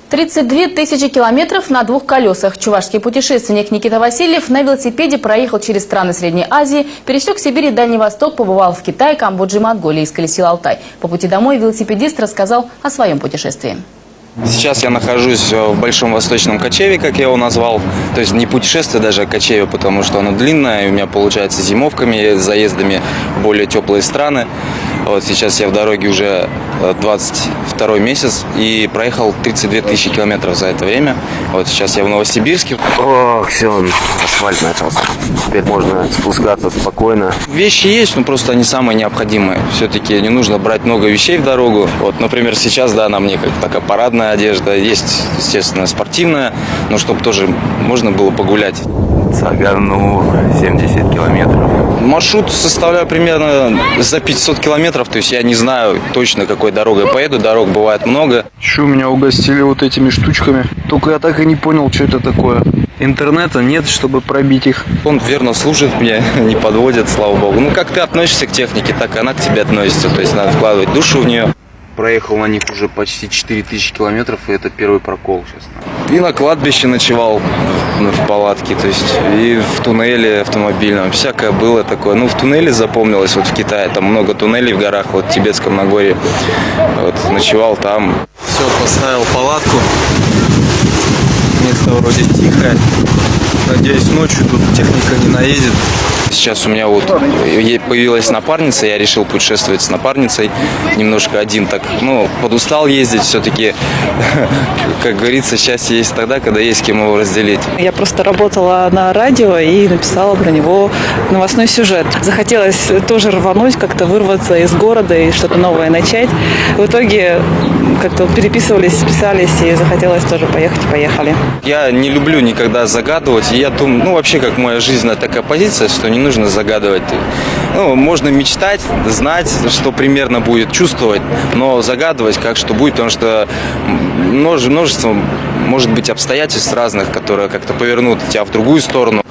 32 тысячи километров на двух колесах. Чувашский путешественник Никита Васильев на велосипеде проехал через страны Средней Азии, пересек Сибирь и Дальний Восток, побывал в Китае, Камбодже и Монголии, исколесил Алтай. По пути домой велосипедист рассказал о своем путешествии. Сейчас я нахожусь в Большом Восточном кочеве, как я его назвал. То есть не путешествие даже, а кочеве, потому что оно длинное. И у меня получается зимовками, заездами в более теплые страны. Вот сейчас я в дороге уже 22 месяц и проехал 32 тысячи километров за это время. Вот сейчас я в Новосибирске. Ох, все, асфальт начался. Теперь можно спускаться спокойно. Вещи есть, но просто они самые необходимые. Все-таки не нужно брать много вещей в дорогу. Вот, например, сейчас, да, на мне как такая парадная одежда. Есть, естественно, спортивная, но чтобы тоже можно было погулять. Цагану 70 километров. Маршрут составляю примерно за 500 километров, то есть я не знаю точно, какой дорогой поеду, дорог бывает много. Еще меня угостили вот этими штучками, только я так и не понял, что это такое. Интернета нет, чтобы пробить их. Он верно служит мне, не подводит, слава богу. Ну, как ты относишься к технике, так и она к тебе относится, то есть надо вкладывать душу в нее. Проехал на них уже почти 4000 километров, и это первый прокол, честно. И на кладбище ночевал в палатке, то есть и в туннеле автомобильном. Всякое было такое. Ну, в туннеле запомнилось, вот в Китае, там много туннелей в горах, вот в Тибетском Нагорье. Вот, ночевал там. Все, поставил палатку. Место вроде тихое. Надеюсь, ночью тут техника не наедет. Сейчас у меня вот появилась напарница, я решил путешествовать с напарницей. Немножко один так, ну, подустал ездить все-таки. Как говорится, счастье есть тогда, когда есть с кем его разделить. Я просто работала на радио и написала про него новостной сюжет. Захотелось тоже рвануть, как-то вырваться из города и что-то новое начать. В итоге как-то переписывались, писались, и захотелось тоже поехать, и поехали. Я не люблю никогда загадывать. Я думаю, ну, вообще, как моя жизненная такая позиция, что не нужно загадывать. Ну, можно мечтать, знать, что примерно будет, чувствовать, но загадывать, как что будет, потому что множество, может быть, обстоятельств разных, которые как-то повернут тебя в другую сторону.